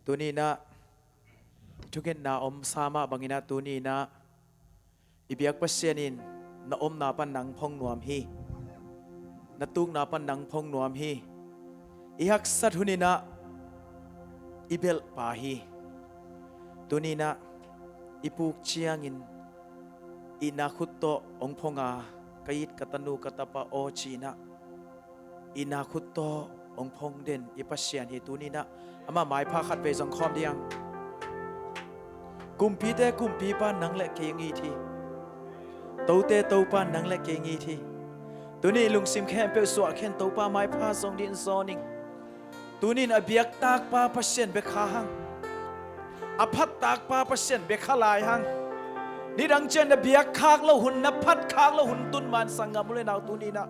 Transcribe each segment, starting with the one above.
tuni na tugen na sama bangina tuni na ibiak pasyanin na na pan nang phong nuam hi na tung na pan nang phong nuam hi ihak sat hunina ibel pa hi tuni na ipuk chiangin ina khutto ong phonga kait katanu katapa o china ina khutto ong phong den ipasyan hi tuni na ama mai pha khat ve jong khom diang kumpi te kumpi pa nang le ke ngi thi to te to pa nang le ke ngi thi tuni lung sim khem pe so khen to pa mai pha song din zoning tunin abiak tak pa pasyen be kha hang aphat tak pa pasyen be kha lai hang ni dang chen abiak khak lo hun na phat khak lo hun tun man sangam le naw tuni na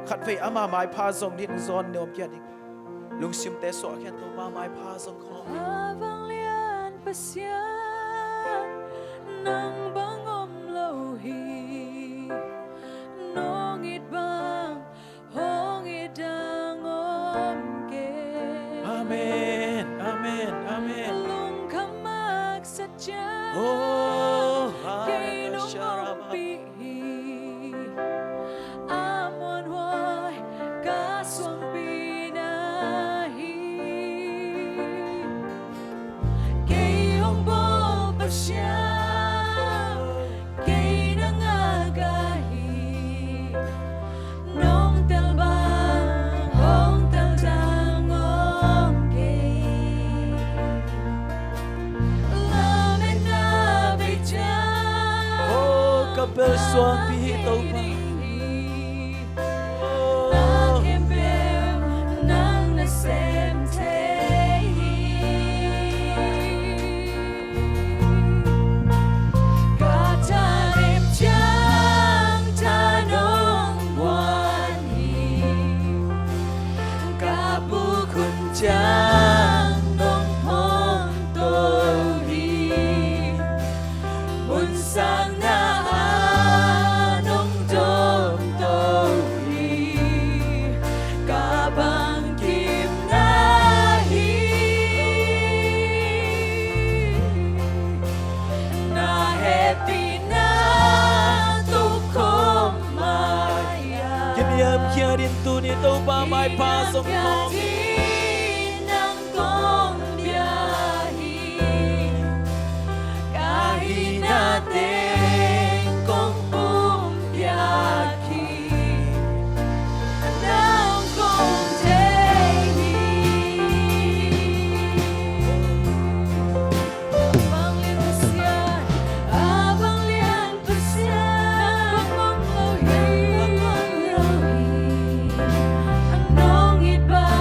khat ve ama mai pha song din zon nom kya dik lung sim te so khen to pa mai pha song khom Habang lian pasyan ng bangom lohi nongit bang hongit ang omke amen amen amen lung kamag sadya oh kay nung ompihi amon hoy kaswang pinahi kayong bol pasya kay nangagahi nong talbang hong taldang omke lamin na bigyan oh kapel suang pi to pa Chang nong hong tohi mun sang na anong dom tohi kabang kim nahi na happy na tukom maya kim yam kia din tu ni to pa mai pha song khom natin kung bumbiyaki ng kong tehi abang lian pasyan bangong lohi anong iba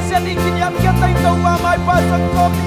siya ni kinyam kya tay tawa may pasang kopi.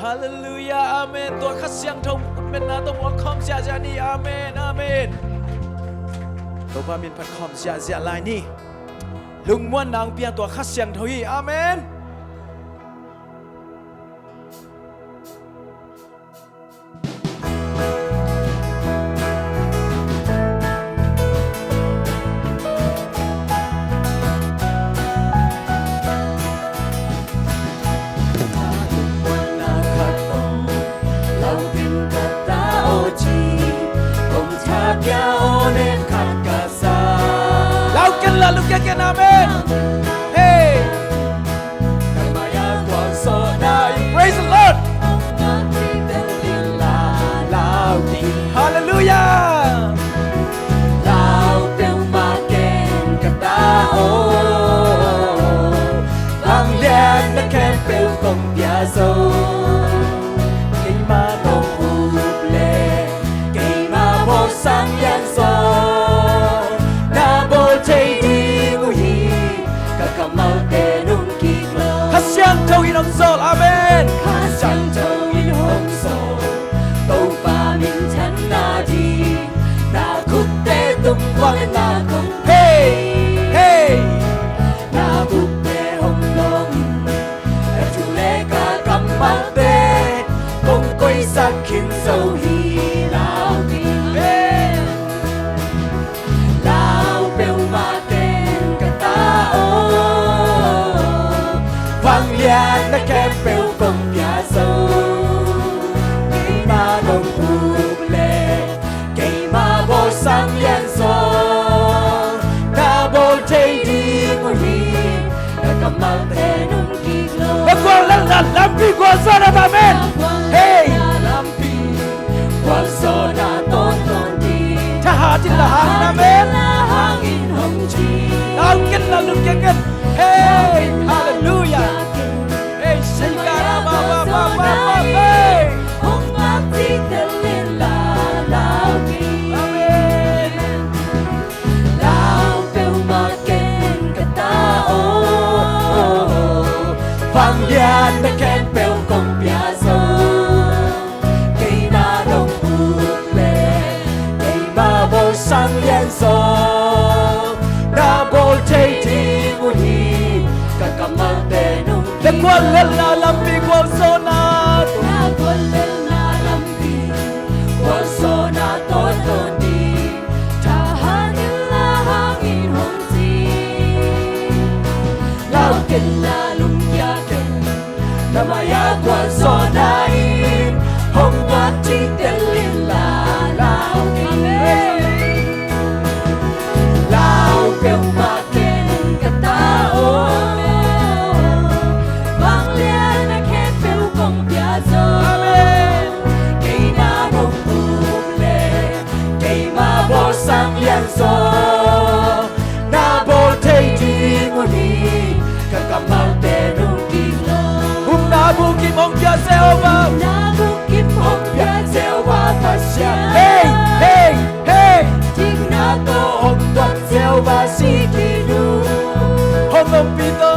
Hallelujah, Amen. Tua khát siang thông bên na tôi muốn khom xia xia ni, Amen, Amen. Tôi qua miền Phật khom xia xia lại ni. Lung muôn nàng bia tua khát siang thôi, Amen. Lalu keken amen. Hey. Praise the Lord. Hallelujah. Khasiang thâu in hồng sol, amen. Khasiang thâu in hồng sol, tàu ba min chân na đi, na khúc tê tung quang na không. Hey, hey. Na bục tê hồng long, em chú lê cả cầm bao tê, công quay sắc khiến sâu hi lao đi. Lao bèo ma tên cả ta ô. Vang lian na kem bèo công bia sâu, cây ma đông hụp lệ, cây ma vô sang lian so, na vô thấy đi ngồi hi, na cầm mau thế nung kỳ lo. Và quang lần lampi quang so na amen. Hey, lampi quang so na tôn tôn đi. Cha hà chính là hàng amen. Hangin hồng chi. Lao kinh là lục keken. Hey, hallelujah. Hey, sing cara ba ba ba ba ba. Hey, hong ác ti telin la lao ki. amen. Lao bèo ma ken kata o. Vang lian Na ken bèo công bia so. Cây ma đông hụp lệ, cây ma vô sang lian so. na bol thấy thì ngồi hi. Cả cầm mau tê nung Để quang lần là lampi quang so na. na quân lên na lampi quang so na tôn tôn đi. Ta hangin la hangin hong si. Lao ken la lung ya ken, na maya quang so na im. Hong ác ti telin la lao ken. sang yan so na bo thei di mo ni ka kamal te nu di lo na bu kim hong pia Jehovah na bu kim hong pia Jehovah ta sia hey hey hey ting na to hong tuan Jehovah si ki nu hong om pito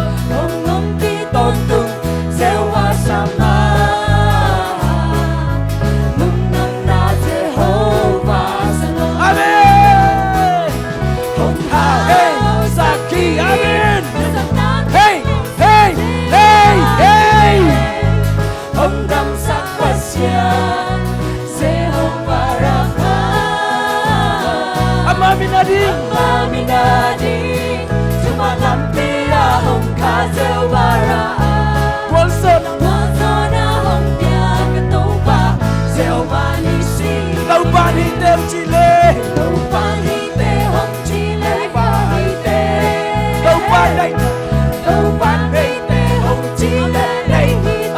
tôn tung Jehovah sama nung nang na Jehovah sama amen hong ha hey saki amen hey hey hey hey hong dam sak pasya Jehovah Rafa amaminadi cuma lampia hong ka Jehovah Rafa Wilson Wazona hong dia ketupa Jehovah nisi tàu ban hi tem Chile Tau pani te hong chile pani te tàu ban này Tau pani te hong chile nei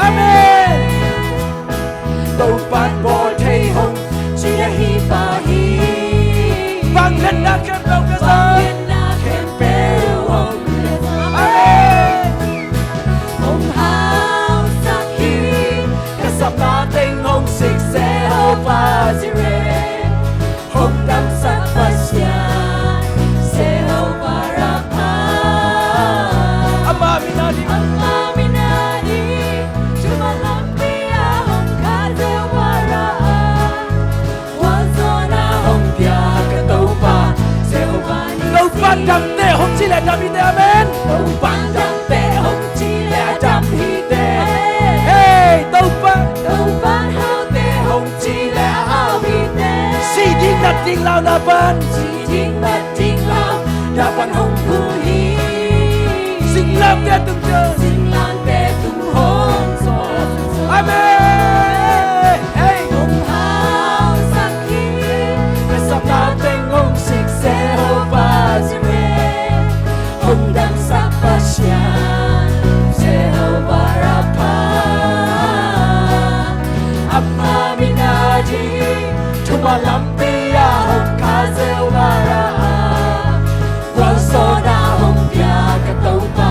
amen Tau pan bo thei hong chile hi pa hi vang lên đã khen đâu cái Bang sao yen na khen peru hong amen hong hao sak hi kasap nating hong sik se ho pa zire hong dam sak pasyan se ho barapa amaminadi Aminadi cuma lampia hong kaze wara wazona hong pia ketupa se ho bani tàu ban đam tê hong Chile đam hi tê amen tau pandang te hong chile dam hi te hey tàu ban tau ban hao te hong chile hao hi te si ding đặt ding lao na ban chỉ chính mặt chính lao đã ban hong hu hi sing lam tê tung chơi sinh lan te tung hong so amen hey hong hao sak hi kasap nating hong sik se ho pa zire hong dam sak pasyan se ho barapa amma minaji cuma lampia hong kaze wara wal soda hong pia ketupa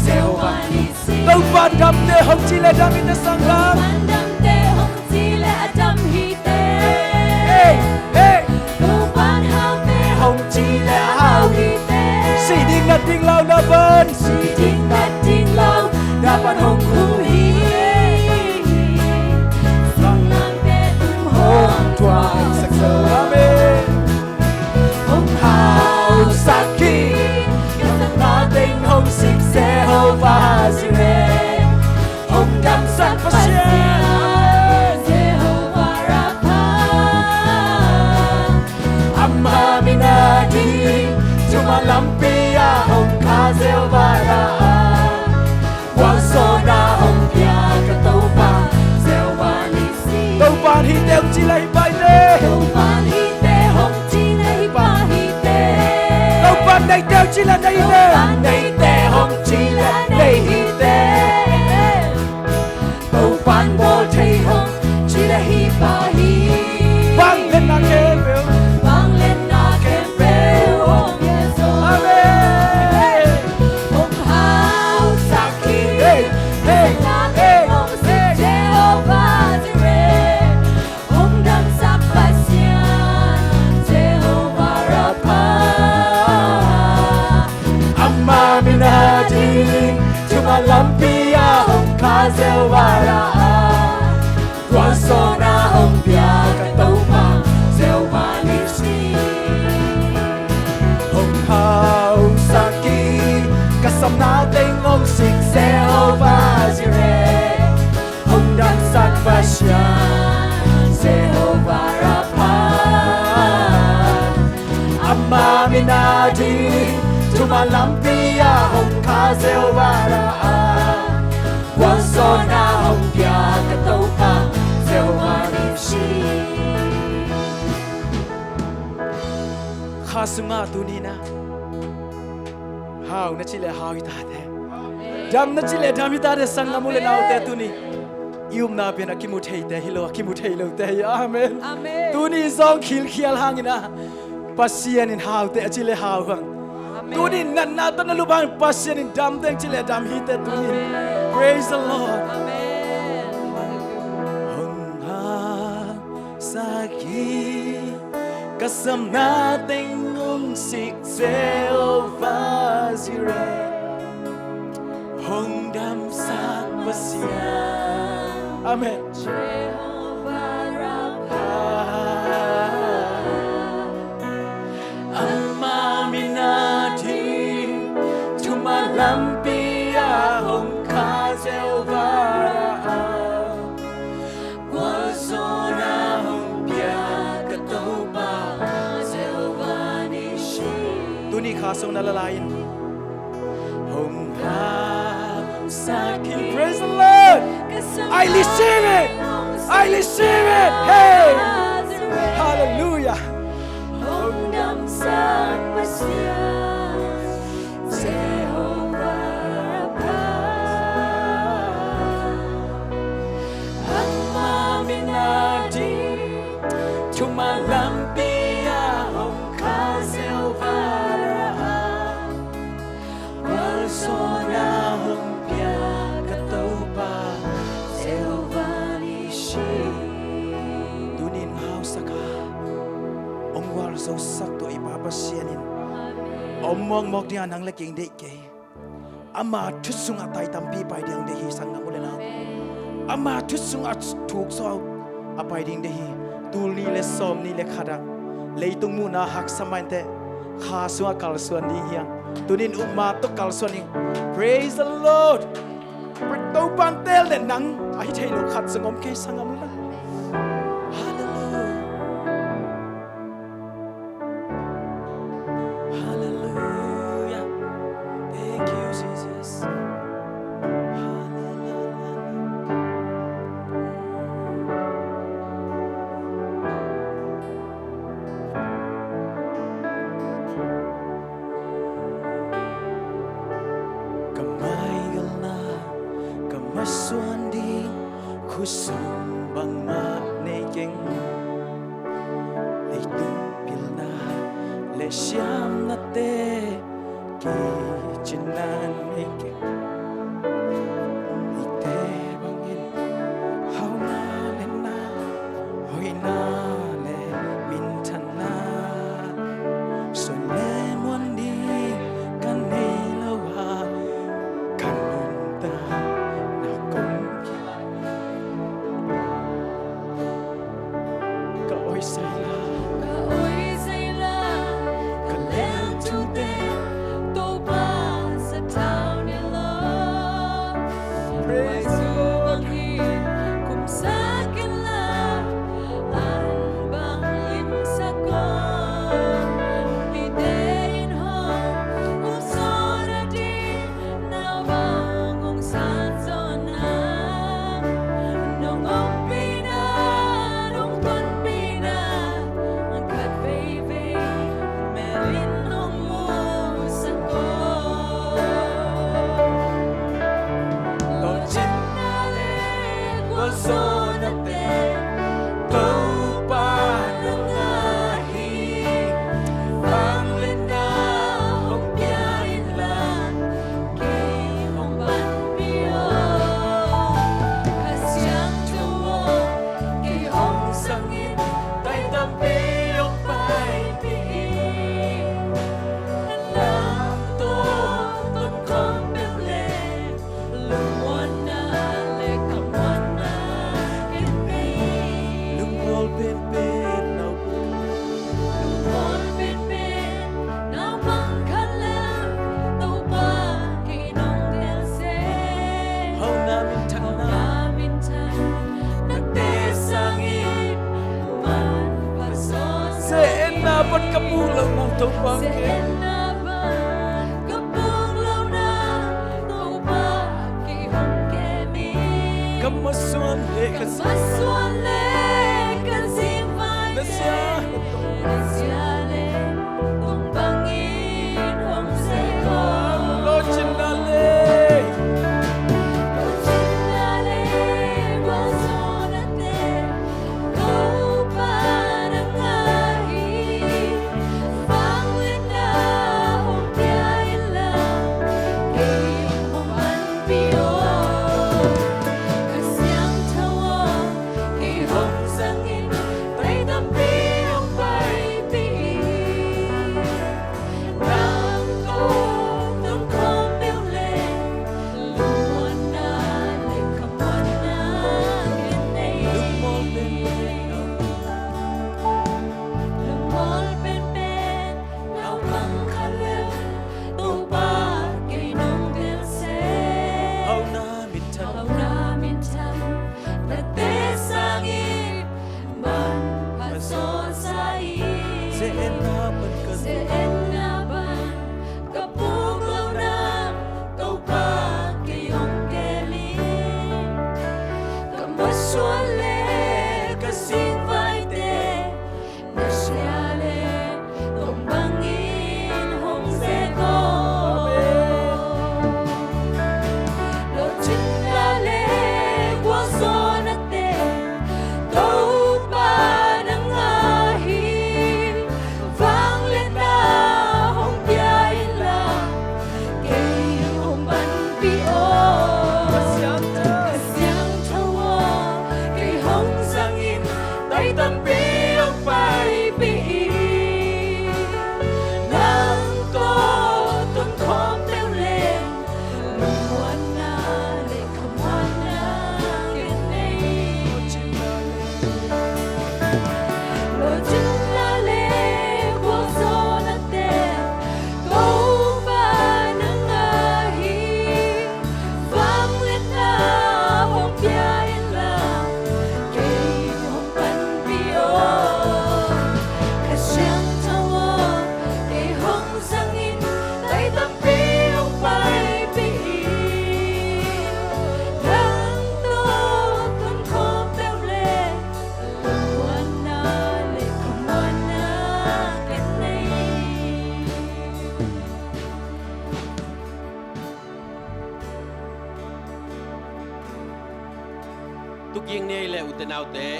se ho banisi tàu ban đam tê hong Chile đam hi tê sang lam Pandang te hong chile adam hi te hey hey Tu ban hao te hong chile hao hi te si ding đặt ding lao na ban Si ting dat ting lao dapat hong hu hi Sang lang te tum hong tuan sakso amen hong hao saki Kasap nating hong sik se ho va zire hong dam sak pasyan se ho barapa amma minadi cuma lampia hong kaze wara wang sona hong pia ketupa sewa nisi tàu ban hi tê hong Chile hi bai tê tau pan hi te hong chile hi pa hi te tàu ban này tê hong Chile đây tau tê pan nei te hong chile nei hi te tau pan bo thei hong chile hi pa hi vang lên na khen biểu vang lên na kem peu hong yeso amen hong hao saki hey hey hey hong si Jehovah Jireh hong dam sak pasyan Jehovah Rafa amma minadi cuma lampia hong kaze wara Tuan sona hong pia ketupa Jehovah nisi hong hao saki kasam nating hong sik Jehovah Jireh hong dam sak pasyan Jehovah Rafa amma minadi cuma lampia hong kaze wara wang sona hong pia ketupa Jehovah nisi khasuma tu ni na hao na Chile hao hi ta tê dam na Chile dam hi ta tê sang na mule nau tê tu ni yum na pe na kimu thei tê hilo kimu thei lo tê amen Amen tu ni zong khil khial hangina pasien in hau te achile hau hang tu ni na ta na lubang pasien in dam te achile dam hi te tu ni praise the Lord hong ha sakit kasam nating ngung sik Jehovah Jireh hong dam sak pasien amen Lampia hong ka Jehovah Wazona hong pia katoba Jehovah Nishi Tuni khasong nalalain hong ha sakin praise the Lord I receive it I receive it hey hallelujah hong dam sak pasya so sak to ipapasianin omong mok dia nang laking de ke ama thusung atai tampi pai diang de hi sang nang ulena ama thusung at thuk so apai ding de hi tul ni le som ni le khada leitung mu na hak samain te kha suwa kal suan ni hiang tunin umma to kal suan ni praise the Lord to pantel de nang ai thei lo khat sangom ke sangam la Suan di kusung bang ma negeng leitung pilna le siam na te ki chinan negeng ite bangin hau na le na hoi na le min thana so le mon di kan ne lo ha kan ta dapat kepulang nang tumpang ke kemasuan le kan simpan Nesya le tumbangin hong seko lo cindale harapan ka Seenaban, kapuglaw na, kaupag kayong keling. Kamaswale, kasingvaite, nasyale, tumbangin, hongzeko. Lo chinlale, guasonate, taupa ng ahim. Vang lena, hong biyahin lang, kayong banpio. Kasyang tawa, kay hong sangin, tay tampi ang paipiin. Nang to, tungkong teulen, lumuan na, lekamuan na, kinay. Lo chinlale, guasonate, taupa ng ahim. Vang lena, hong biyahin lang, kayong banpio. Kasyang tawa, kay hong sangin, tay tampi ang paipiin. Nang to, tungkong teulen, lumuan na, lekamuan na, kinay. tugyeng niya ile utenaw te